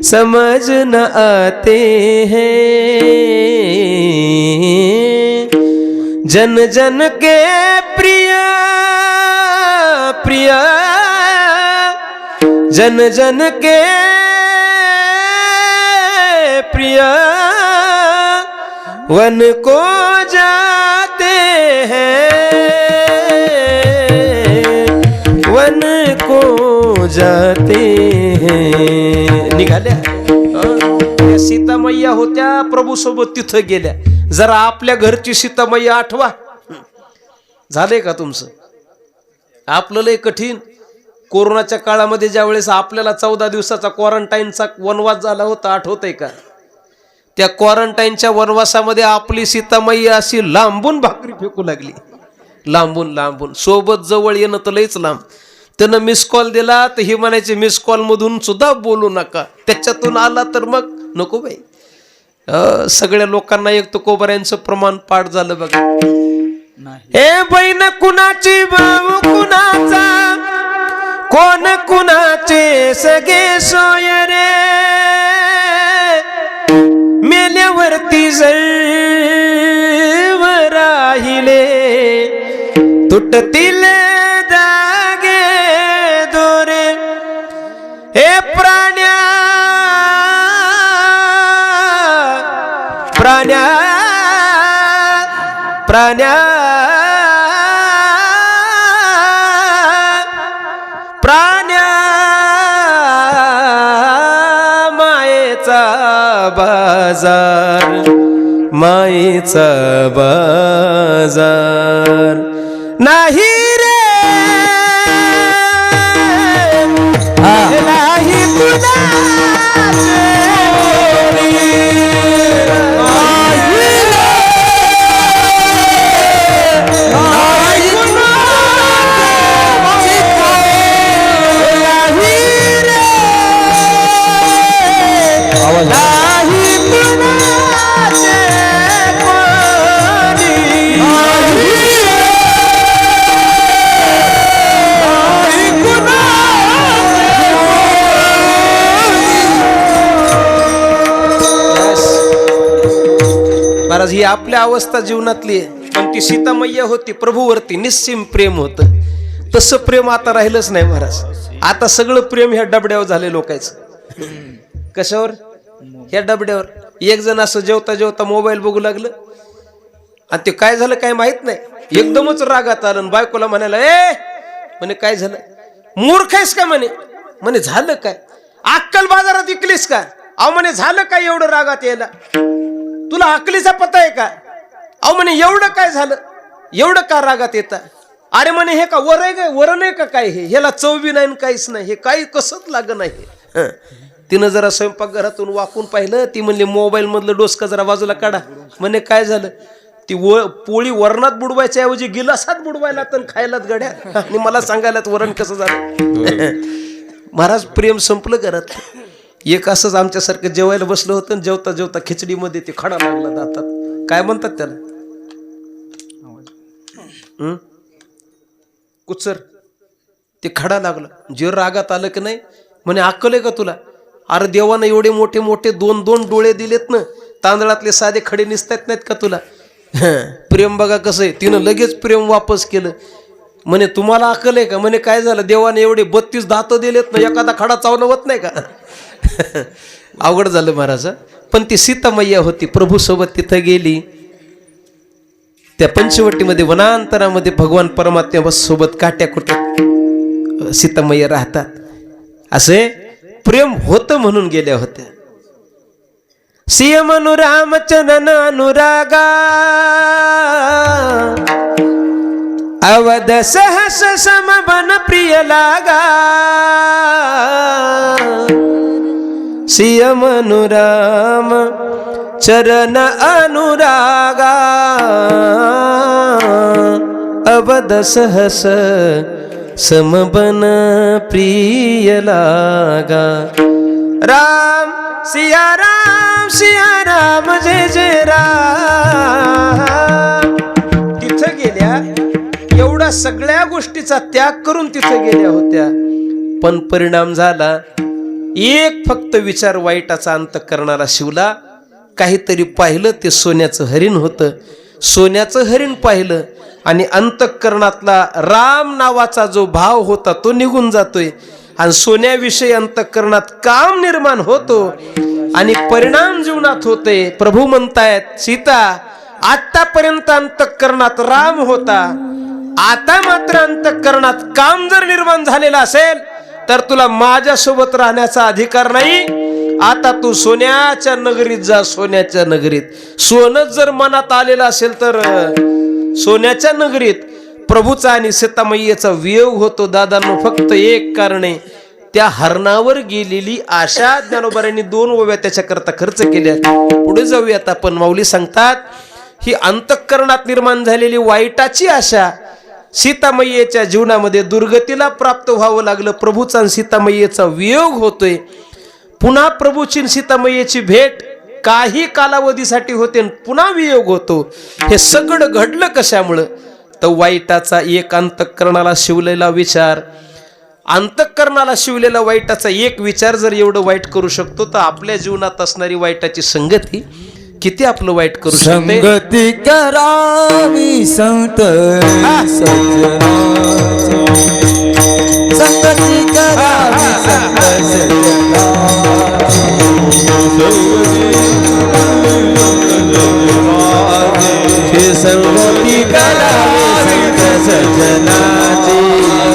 समझ न आते हैं. जन जन के प्रिय प्रिय, जन जन के प्रिय वन को जाते हैं, वन को जाते हैं. निघाल्या सीतामय्या होत्या, प्रभू सोबत तिथं गेल्या. जरा आपल्या घरची सीतामय्या आठवा. झालंय का तुमचं? आपलं लय कठीण. कोरोनाच्या काळामध्ये ज्या वेळेस आपल्याला 14 दिवसाचा क्वारंटाईनचा वनवास झाला होता, आठवतंय का? त्या क्वारंटाईनच्या वनवासामध्ये आपली सीतामय्या अशी लांबून भाकरी फेकू लागली, लांबून लांबून. सोबत जवळ येणं तर लयच लांब. त्यानं मिस कॉल दिला तर हे म्हणायचे, मिस कॉल मधून सुद्धा बोलू नका, त्याच्यातून आला तर मग नको बाई. सगळ्या लोकांना एक तुकोबाऱ्यांचं प्रमाण पाठ झालं बघा. ए बहीण कुणाची, भाऊ कुणाचा, कोण कुणाचे सगळे सोय रे मेल्यावरती सर्व राहिले तुटतील दागे दोरे हे प्राण्या प्राण्या प्राण्या प्राण्या मायेचा बाजार मायेचा बाजार नाही रे नाही कुणाचे महाराज ही आपल्या अवस्था जीवनातली आहे. पण ती सीतामय्या होती प्रभूवरती निस्सीम प्रेम होतं. तसं प्रेम आता राहिलंच नाही महाराज. आता सगळं प्रेम ह्या डबड्यावर झाले लोकांचं. कशावर? ह्या डबड्यावर. एक जण असं जेवता जेवता मोबाईल बघू लागलं आणि ते काय झालं काय माहित नाही, एकदमच रागात आलं. बायकोला म्हणायला ए म्हणे काय झालं? मूर्ख आहेस का म्हणे. म्हणे झालं काय? अक्कल बाजारात विकलीस का? अहो म्हणे झालं काय एवढं रागात यायला? तुला अकलीचा पत्ता आहे का? अहो म्हणे एवढं काय झालं, एवढं का रागात येता? अरे म्हणे हे का वर आहे, वर नाही का काय? हे ह्याला चव बी नाही काहीच नाही, हे काही कसंच लाग नाही. तिनं जरा स्वयंपाकघरातून वाकून पाहिलं. ती म्हणली मोबाईल मधलं डोसका जरा बाजूला काढा. म्हणे काय झालं? ती पोळी वरणात बुडवायच्या ऐवजी गिलासात बुडवायला तर खायलात गड्या. आणि मला सांगायलात वरण कसं झालं. महाराज प्रेम संपलं घरात. एक असंच आमच्यासारखं जेवायला बसलं होतं. जेवता जेवता खिचडीमध्ये ते खडा लागला दातात. काय म्हणतात त्याला? कुचर. ते खडा लागला. जे रागात आलं की नाही म्हणे अक्कल आहे का तुला? अरे देवानं एवढे मोठे मोठे दोन दोन डोळे दिलेत ना, तांदळातले साधे खडे निसतात नाहीत का तुला? प्रेम बघा कसं आहे. तिनं लगेच प्रेम वापस केलं. म्हणे तुम्हाला अक्कल आहे का? म्हणे काय झालं? देवाने एवढे 32 दात दिलेत ना, एखादा खडा चावणवत नाही का? अवघड झालं महाराज. पण ती सीतामय्या होती, प्रभू सोबत तिथं गेली. त्या पंचवटीमध्ये वनांतरामध्ये भगवान परमात्मा सोबत काट्या कुटत सीतामय्या राहतात. असे प्रेम होतं म्हणून गेल्या होत्या. सियम अनुरामचरण अनुरागा अवध सहस समबन प्रिय लागा. सियम अनुराम चरण अनुरागा अवध सहस समबन प्रिय लागा. राम सिया राम जय जय राम. तिथं गेल्या, एवढा सगळ्या गोष्टीचा त्याग करून तिथं गेल्या होत्या. पण परिणाम झाला एक फक्त विचार वाईटाचा अंतःकरणाला शिवला. काहीतरी पाहिलं, ते सोन्याचं हरिण होतं. सोन्याचं हरिण पाहिलं आणि अंतःकरणातला राम नावाचा जो भाव होता तो निघून जातोय. आणि सोन्याविषयी अंतःकरणात काम निर्माण होतो आणि परिणाम जीवनात होते. प्रभू म्हणतायत सीता आतापर्यंत अंतःकरणात राम होता, आता मात्र अंतःकरणात काम जर निर्माण झालेला असेल तर तुला माझ्यासोबत राहण्याचा अधिकार नाही. आता तू सोन्याच्या नगरीत जा. सोन्याच्या नगरीत सोनं जर मनात आलेलं असेल तर सोन्याच्या नगरीत प्रभूचा आणि सीतामय्येचा वियोग होतो. दादांनो फक्त एक कारण आहे, त्या हरणावर गेलेली आशा ज्ञानोबांनी 2 ओव्या त्याच्याकरता खर्च केल्या. पुढे जाऊयात आपण. माऊली सांगतात ही अंतःकरणात निर्माण झालेली वाईटाची आशा सीतामय्येच्या जीवनामध्ये दुर्गतीला प्राप्त व्हावं लागलं. प्रभूचा आणि सीतामय्येचा वियोग होतोय. पुन्हा प्रभूची सीतामय्येची भेट काही कालावधीसाठी होते, पुन्हा वियोग होतो. हे सगळं घडलं कशामुळं? तर वाईटाचा एक अंतःकरणाला शिवलेला विचार अंतःकरणाला शिवलेला वाईटाचा एक विचार जर एवढं वाईट करू शकतो, तर आपल्या जीवनात असणारी वाईटाची संगती किती आपलं वाईट करू शकते. संगती करावी संत सज्जनाची. संगती करावी संत सज्जनाची. संगती करावी संत सज्जनाची.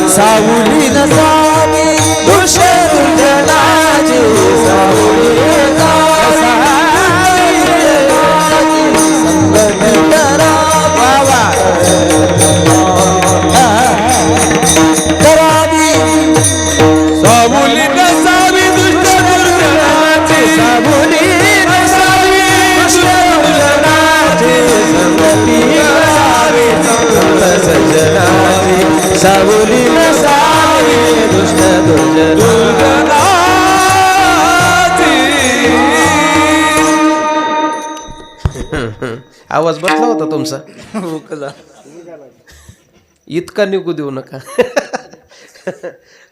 सावली नसावी दुष्टजनाची. सावली सावली नसावी दुष्ट आवाज बसला होता तुमचा, इतका निघू देऊ नका.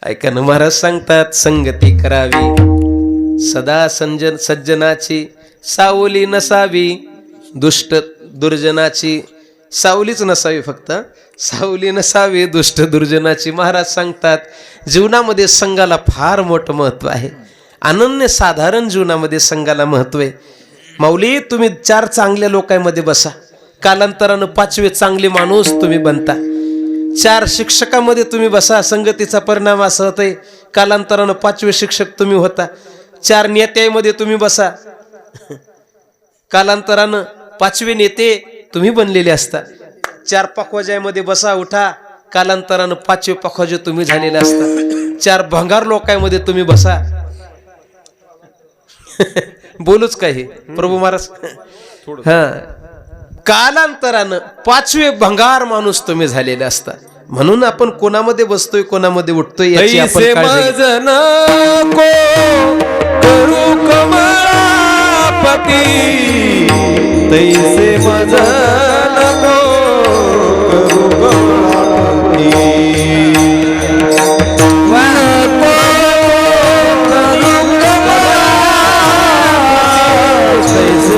ऐका ना, महाराज सांगतात संगती करावी सदा सज्जनाची. सावली नसावी दुष्ट दुर्जनाची. सावलीच नसावी, फक्त सावली नसावी दुष्ट दुर्जनाची. महाराज सांगतात जीवनामध्ये संघाला फार मोठं महत्व आहे. अनन्य साधारण जीवनामध्ये संघाला महत्व आहे. माऊली, तुम्ही 4 चांगल्या लोकांमध्ये बसा, कालांतरानं 5वे चांगले माणूस तुम्ही बनता. 4 शिक्षकामध्ये तुम्ही बसा, संगतीचा परिणाम असा होतोय, कालांतरानं 5वे शिक्षक तुम्ही होता. 4 नेत्यामध्ये तुम्ही बसा, कालांतरानं 5वे नेते तुम्ही बनलेले असता. 4 पखवाजामध्ये बसा, उठा, कालांतरानं 5वे पखवाजे तुम्ही झालेले असता. 4 भंगार लोकांमध्ये तुम्ही बसा. बोलूच काय हे प्रभू महाराज. हा, कालांतरानं 5वे भंगार माणूस तुम्ही झालेले असता. म्हणून आपण कोणामध्ये बसतोय, कोणामध्ये उठतोय याची आपण काळजी करू कमळापती. तैसे मज नको करू कमळापती. तैसे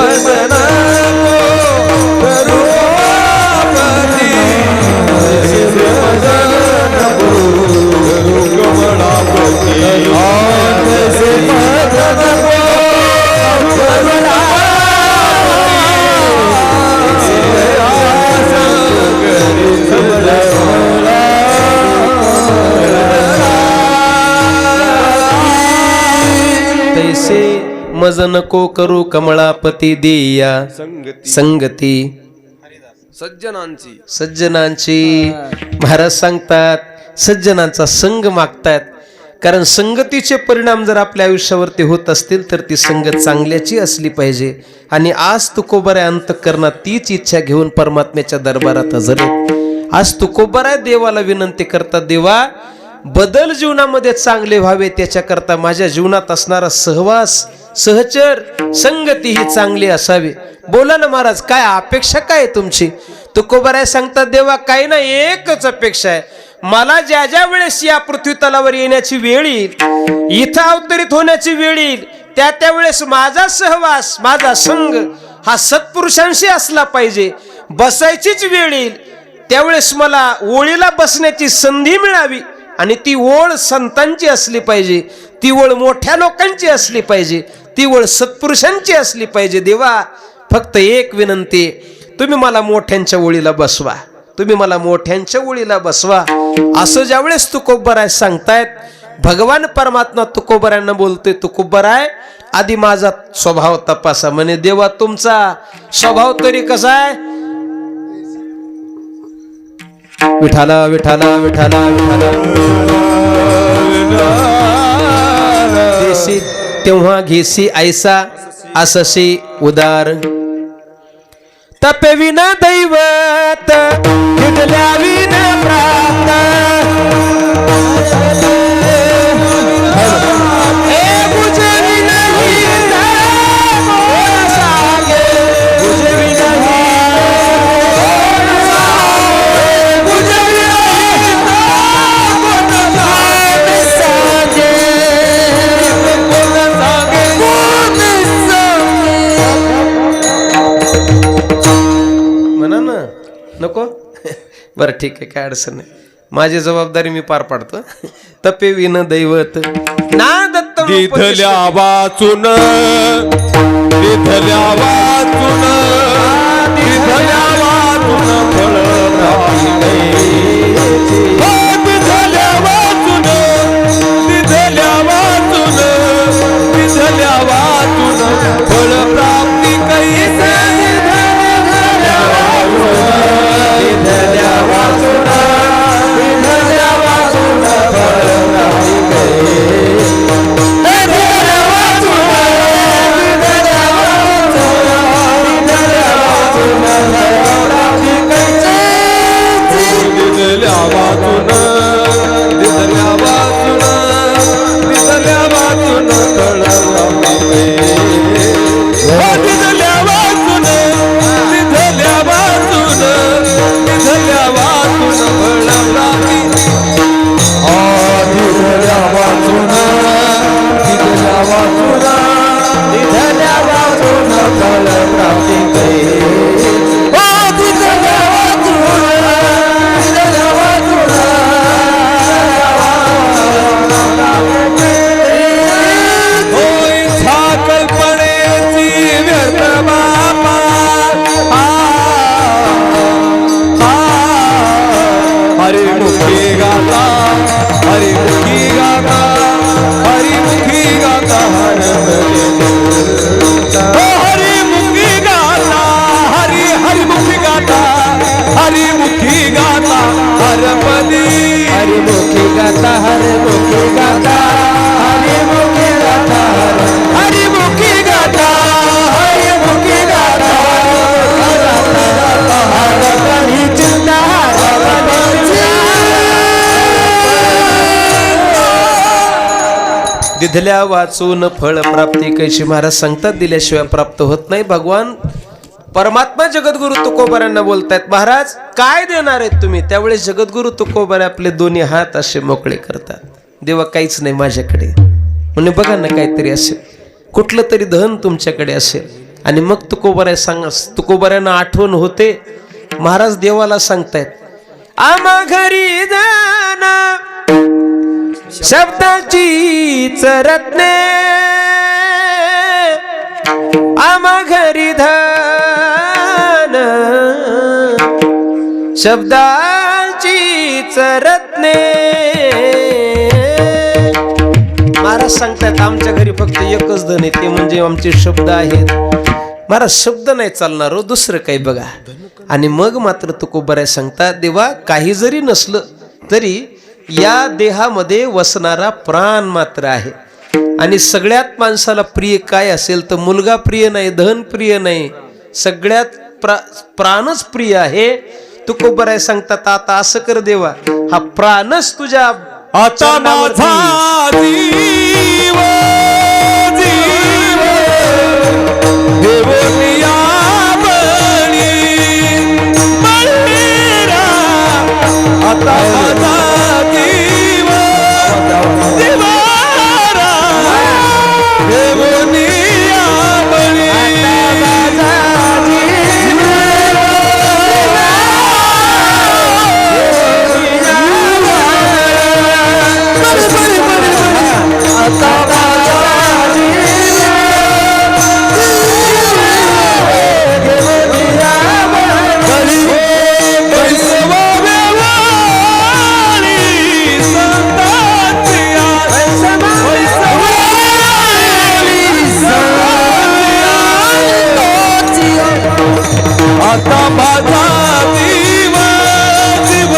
मदन करू तैसे मज नको करू कमळापती. देया संगती सज्जनांची. महाराज सांगतात सज्जनांचा संग मागतात, कारण संगतीचे परिणाम जर आपल्या आयुष्यावरती होत असतील तर ती संगत चांगल्याची असली पाहिजे. आणि आज तुकोबऱ्या अंतःकरणात तीच इच्छा घेऊन परमात्म्याच्या दरबारात हजर आहेत. आज तुकोबऱ्या देवाला विनंती करतात, देवा बदल जीवनामध्ये चांगले व्हावे, त्याच्याकरता माझ्या जीवनात असणारा सहवास, सहचर, संगती ही चांगली असावी. बोला ना महाराज, काय अपेक्षा काय तुमची? तुकोबराय सांगतात, देवा काही ना, एकच अपेक्षा आहे, मला ज्या ज्या वेळेस या पृथ्वी तलावर येण्याची वेळ येईल, इथं अवतरित होण्याची वेळ येईल, त्या त्यावेळेस माझा सहवास, माझा संग हा सत्पुरुषांशी असला पाहिजे. बसायचीच वेळ येईल त्यावेळेस मला ओळीला बसण्याची संधी मिळावी आणि ती ओळ संतांची असली पाहिजे, ती ओळ मोठ्या लोकांची असली पाहिजे, ती ओळ सत्पुरुषांची असली पाहिजे. देवा फक्त एक विनंती, तुम्ही मला मोठ्यांच्या ओळीला बसवा, तुम्ही मला मोठ्यांच्या ओळीला बसवा. असं ज्यावेळेस तुकोबराय सांगतायत, भगवान परमात्मा तुकोबरायांना बोलतोय, तुकोबराय आधी माझा स्वभाव तपासा. म्हणे देवा तुमचा स्वभाव तरी कसा आहे? विठाला विठाला विठाला विठाला देशी तेव्हा घेसी ऐसा असशी उदार. तपे विना दैवत विठल्या विना प्राप्त. नको बरं ठीक आहे, काय अडचण नाही, माझी जबाबदारी मी पार पाडतो. तपे विन दैवत ना दत्त दिधल्या वाचून दिधल्या वाचून दिधल्या वाचून फळ प्राप्ती कैसी. दिधल्या वाचून दिधल्या वाचून दिधल्या वाचून फळ प्राप्ती कैसी. दिधल्या वाचून फळ प्राप्ती कैशी. महाराज सांगतात दिल्याशिवाय प्राप्त होत नाही. भगवान परमात्मा जगद्गुरु तुकोबारांना बोलतायत, महाराज काय देणार आहेत तुम्ही? त्यावेळेस जगद्गुरु तुकोबारे आपले दोन्ही हात असे मोकळे करतात. देवा काहीच नाही माझ्याकडे, म्हणजे बघा ना काहीतरी असेल, कुठलं तरी धन तुमच्याकडे असेल. आणि मग तुकोबाऱ्यांना आठवण होते, महाराज देवाला सांगतायत, आम्हा घरी जाना शब्दाची रत्ने, आम्हा घरी धन शब्दाची रत्ने. महाराज सांगतात आमच्या घरी फक्त एकच धन आहे, ते म्हणजे आमचे शब्द आहेत. महाराज शब्द नाही चालणार हो, दुसरं काही बघा. आणि मग मात्र तुकोबाराय सांगतात, देवा काही जरी नसलं तरी या देहामध्ये वसणारा प्राण मात्र आहे. आणि सगळ्यात माणसाला प्रिय काय असेल तर मुलगा प्रिय नाही, धन प्रिय नाही, सगळ्यात प्राणच प्रिय आहे. तुकोबाराय सांगतात, आता असं कर देवा, हा प्राणच तुझ्या आता माझा जीव जीव देवनिया बळी बळीरा. आता माझा जीव देवारा देवनिया बळी. आता माझा आता माझा जीव जीव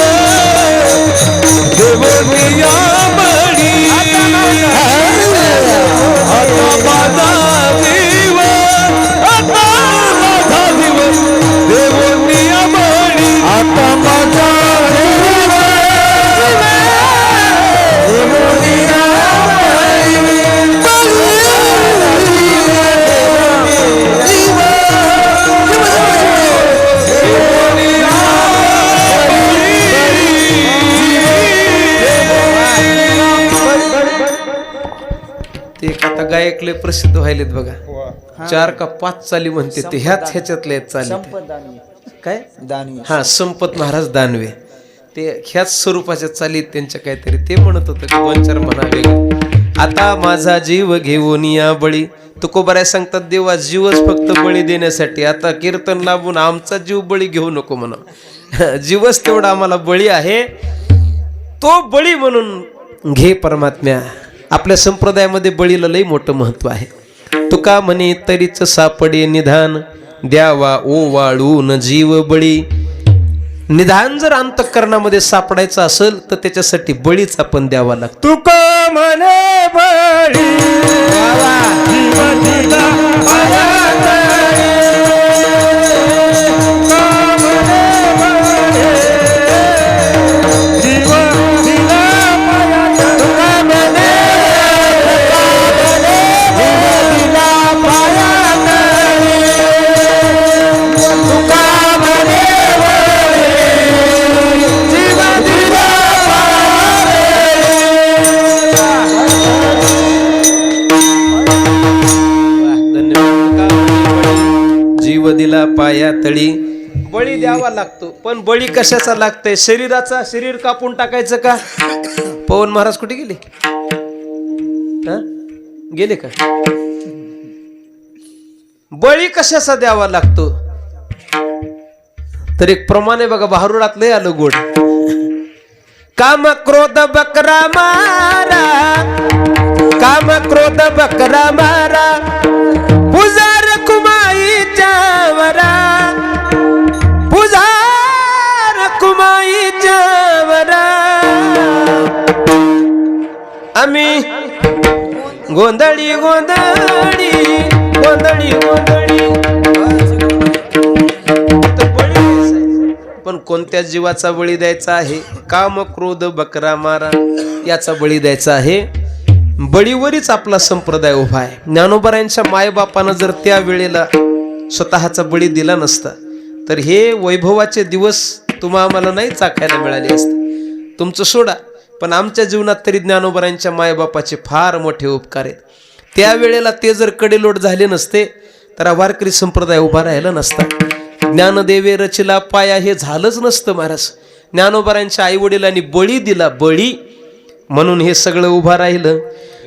देवनिया बळी आता माझा जीव आता माझा जीव देवनिया बळी आता माझा जीव देवनिया ते एक आता गायक लय प्रसिद्ध व्हायलेत बघा, 4 का 5 चाली म्हणते ते ह्याच्यातले आहेत चाली. काय हा संपत महाराज दानवे ते ह्याच स्वरूपाच्या चालीत त्यांच्या काहीतरी ते म्हणत होतं 2-4 म्हणा वेगळे. आता माझा जीव घेऊन या बळी. तुकोबाराय सांगतात देवा जीवच फक्त बळी देण्यासाठी, आता कीर्तन लावून आमचा जीव बळी घेऊ नको म्हणा. जीवच तेवढा आम्हाला बळी आहे, तो बळी म्हणून घे परमात्म्या. आपल्या संप्रदायामध्ये बळीला लई मोठं महत्व आहे. तुका म्हणे तरीच सापडे निधान, द्यावा ओवाळून जीव बळी. निधान जर अंतःकरणामध्ये सापडायचं असेल तर त्याच्यासाठी बळीच आपण द्यावा लागतो. तुका म्हणे बळी जीव दिला पायातळी. तुका म्हणे बळी जीव दिला पायातळी. तुका म्हणे जीव दिला पायातळी. तुका म्हणे जीव दिला जीव दिला पाया तळी. बळी द्यावा लागतो, पण बळी कशाचा लागतंय? शरीराचा. शरीर कापून टाकायचं का? पवन महाराज कुठे गेले? गेले का? बळी कशाचा द्यावा लागतो? तर एक प्रमाणे बघा, भारुडात लय आलं गोड. काम क्रोध बकरा मारा, काम क्रोध बकरा मारा, पुजार कुमाईच्या वरा, पुजार कुमाईच्या वरा. आम्ही गोंधळी गोंधळी गोंधळी गोंधळी. पण कोणत्या जीवाचा बळी द्यायचा आहे? काम क्रोध बकरा मारा याचा बळी द्यायचा आहे. बळीवरच आपला संप्रदाय उभा आहे. ज्ञानोबारायांच्या मायबापानं जर त्या वेळेला स्वतःचा बळी दिला नसता तर हे वैभवाचे दिवस तुम्हा आम्हाला नाही चाखायला मिळाले असते. तुमचं सोडा, पण आमच्या जीवनात तरी ज्ञानोबारायांच्या मायबापाचे फार मोठे उपकार आहेत. त्या वेळेला ते जर कडेलोट झाले नसते तर हा वारकरी संप्रदाय उभा राहिला नसता. ज्ञानदेवे रचिला पाया हे झालंच नसतं महाराज. ज्ञानोबारायांच्या आई वडिलांनी बळी दिला, बळी म्हणून हे सगळं उभं राहिलं.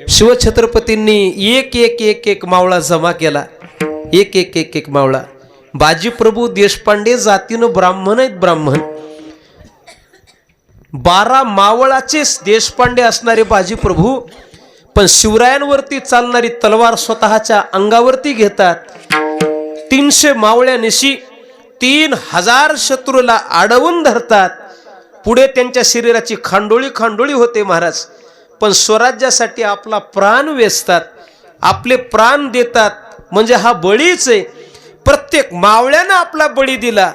शिवछत्रपतींनी एक एक एक एक मावळा जमा केला, एक एक एक एक मावळा. बाजीप्रभू देशपांडे जातीनं ब्राह्मण आहेत, ब्राह्मण. 12 मावळाचे देशपांडे असणारे बाजीप्रभू, पण शिवरायांवरती चालणारी तलवार स्वतःच्या अंगावरती घेतात. 300 मावळ्यानिशी 3000 शत्रूला अडवून धरतात. पुढे त्यांच्या शरीराची खांडोळी खांडोळी होते महाराज, पण स्वराज्यासाठी आपला प्राण वेचतात, आपले प्राण देतात. म्हणजे हा बळीच आहे. प्रत्येक मावळ्यानं आपला बळी दिला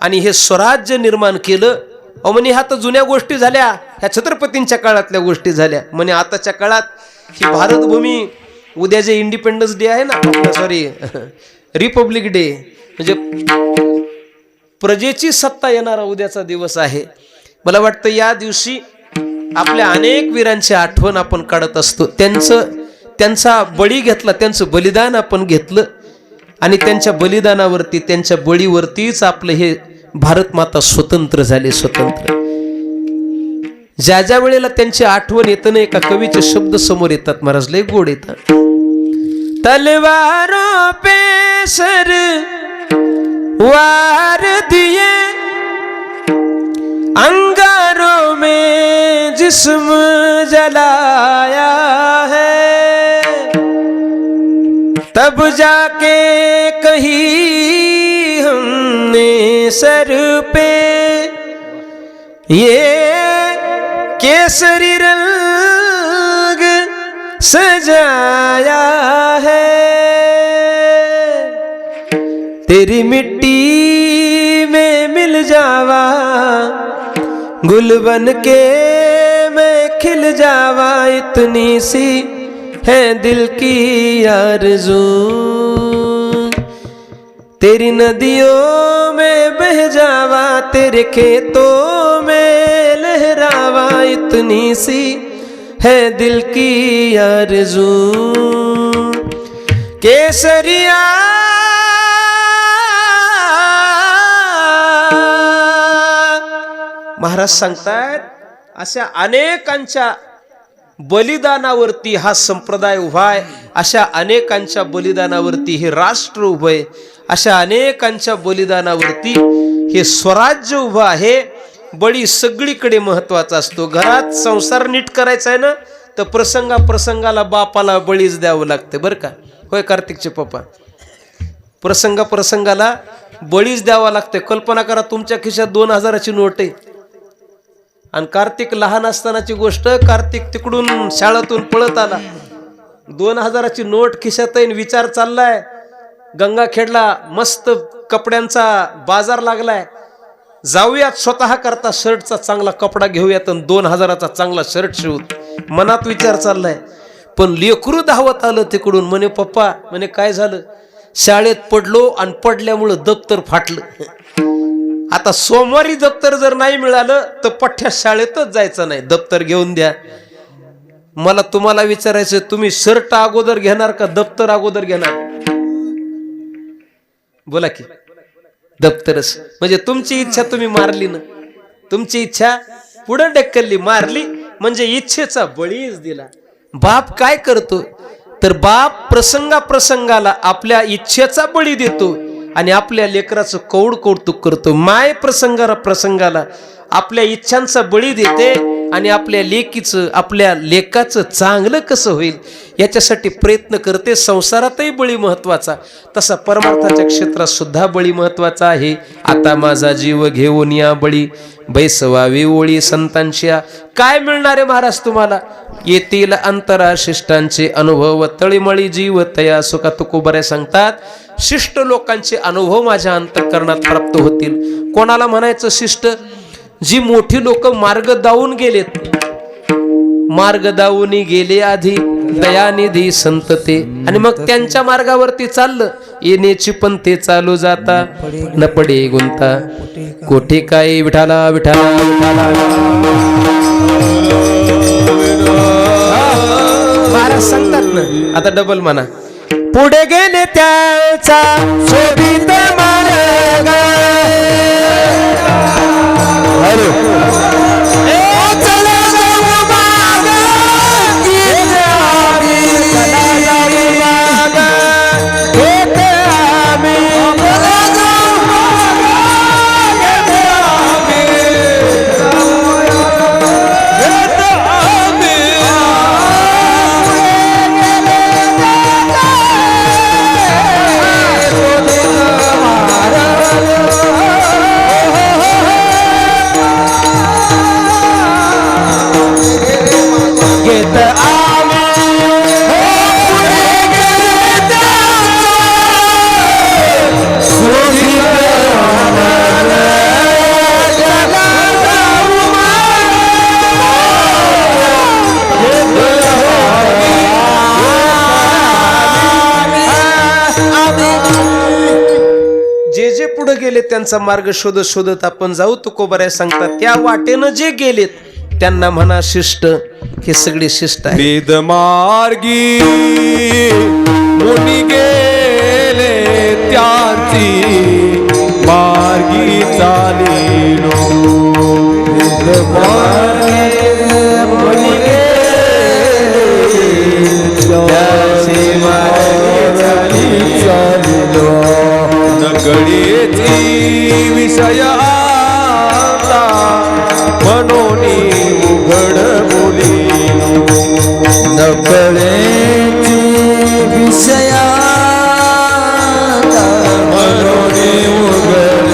आणि हे स्वराज्य निर्माण केलं. म्हणे ह्या तर जुन्या गोष्टी झाल्या, ह्या छत्रपतींच्या काळातल्या गोष्टी झाल्या. म्हणे आताच्या काळात ही भारतभूमी, उद्या जे इंडिपेंडन्स डे आहे ना, सॉरी रिपब्लिक डे, म्हणजे प्रजेची सत्ता येणारा उद्याचा दिवस आहे. मला वाटतं या दिवशी आपल्या अनेक वीरांची आठवण आपण काढत असतो. त्यांचा बळी घेतला, त्यांचं बलिदान आपण घेतलं आणि त्यांच्या बलिदानावरती, त्यांच्या बळीवरतीच आपलं हे भारत माता स्वतंत्र झाले, स्वतंत्र. ज्या ज्या वेळेला त्यांची आठवण येतं ना, एका कवीचे शब्द समोर येतात महाराज, लय गोड येतात. तलवारों पे सर वार दिए, अंगारों में जिस्म जलाया है, तब जाके कहीं हमने सर पे ये केसरी रंग सजाया है, तेरी मिट्टी में मिल जावा, गुल बन के मैं खिल जावा, इतनी सी है दिल की आरज़ू, तेरी नदियों में बह जावा, तेरे खेतों में लहरावा, इतनी सी है दिल की आरज़ू। केसरिया महाराज सांगतायत अशा अनेकांच्या बलिदानावरती हा संप्रदाय उभा आहे, अशा अनेकांच्या बलिदानावरती हे राष्ट्र उभं आहे, अशा अनेकांच्या बलिदानावरती हे स्वराज्य उभं आहे। बळी सगळीकडे महत्वाचा असतो। घरात संसार नीट करायचा आहे ना, तर प्रसंगाला बापाला बळीच द्यावं लागते बरं का। होय कार्तिकचे पप्पा, प्रसंगाला बळीच द्यावा लागते। कल्पना करा, तुमच्या खिशात 2000ची नोट आहे आणि कार्तिक लहान असतानाची गोष्ट, कार्तिक तिकडून शाळेतून पळत आला, 2000ची नोट खिशात आहे, विचार चाललाय गंगाखेडला मस्त कपड्यांचा बाजार लागलाय, जाऊयात स्वतः करता शर्टचा चांगला कपडा घेऊयात आणि 2000चा चांगला शर्ट शिवूत, मनात विचार चाललाय। पण लेकरू धावत आलं तिकडून, म्हणे पप्पा, म्हणे काय झालं? शाळेत पडलो आणि पडल्यामुळं दप्तर फाटलं। आता सोमवारी दप्तर जर नाही मिळालं तर पठ्ठ्या शाळेतच जायचं नाही, दप्तर घेऊन द्या। मला तुम्हाला विचारायचं, तुम्ही शर्ट अगोदर घेणार का दप्तर अगोदर घेणार? बोला की दप्तरच, म्हणजे तुमची इच्छा तुम्ही मारली ना, तुमची इच्छा पुढे ढकलली, मारली म्हणजे इच्छेचा बळीच दिला। बाप काय करतो तर बाप प्रसंगाला आपल्या इच्छेचा बळी देतो आणि आपल्या लेकराचं कौतुक करतो। माय प्रसंगाला आपल्या इच्छांचा बळी देते आणि आपल्या लेकीचं, आपल्या लेकाचं चांगलं कसं होईल याच्यासाठी प्रयत्न करते। संसारातही बळी महत्वाचा, तसा परमार्थाच्या क्षेत्रात सुद्धा बळी महत्वाचा आहे। आता माझा जीव घेऊन या बळी, बैसवावी ओळी संतांच्या। काय मिळणार आहे महाराज तुम्हाला? येतील अंतरा शिष्टांचे अनुभव, तळीमळी जीव तया सुखा। तुकोबऱ्या सांगतात, शिष्ट लोकांचे अनुभव माझ्या अंतःकरणात प्राप्त होतील। कोणाला म्हणायचं शिष्ट? जी मोठी लोक मार्ग दावून गेलेत, मार्ग दावून गेले आधी दयानिधी संत ते, आणि मग त्यांच्या मार्गावरती चाललं, येण्याची पण ते चालू जाता, न पडे गुंता कोठे काय विठाला विठाला विठाला। महाराज सांगतात ना, आता डबल म्हणा, पुढे गेले त्याचा शोभित मार्ग, गेले त्यांचा मार्ग शोधत शोधत आपण जाऊ। तुकोबऱ्या सांगतात, त्या वाटेनं जे गेलेत त्यांना म्हणा शिष्ट। हे सगळे शिष्ट आहे। वेद मार्गी मुनी गेले त्यांची मार्गी चालिलो, वेद मार्गी मुनी गेले त्यांची मार्गी चालिलो, नगळेची विषय आता म्हणून उघड बोली, नगळेची विषय म्हणून उघड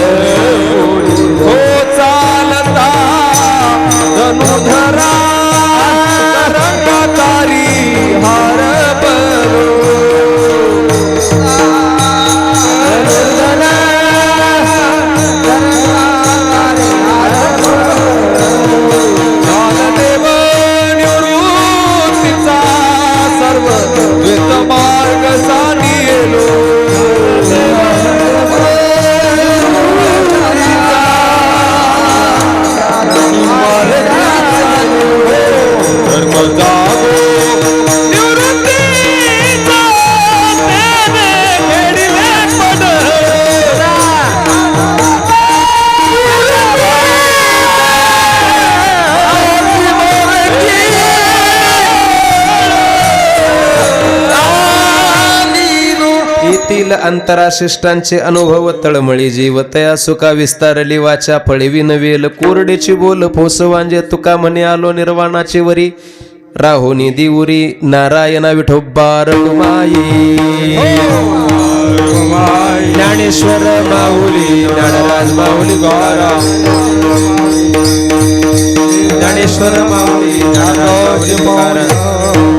हृदयातील अंतराशिष्टांचे अनुभव तळमळी जीव तया सुका विस्तारली वाचा फळी नवेल कोरडेची बोल फोसवांजे तुका म्हणे आलो निर्वाणाची वरी राहुनी दिवुरी नारायणा विठोब्बार माई ज्ञानेश्वर माऊली ज्ञानराज माऊली ज्ञानेश्वर माऊली ज्ञानराज माऊली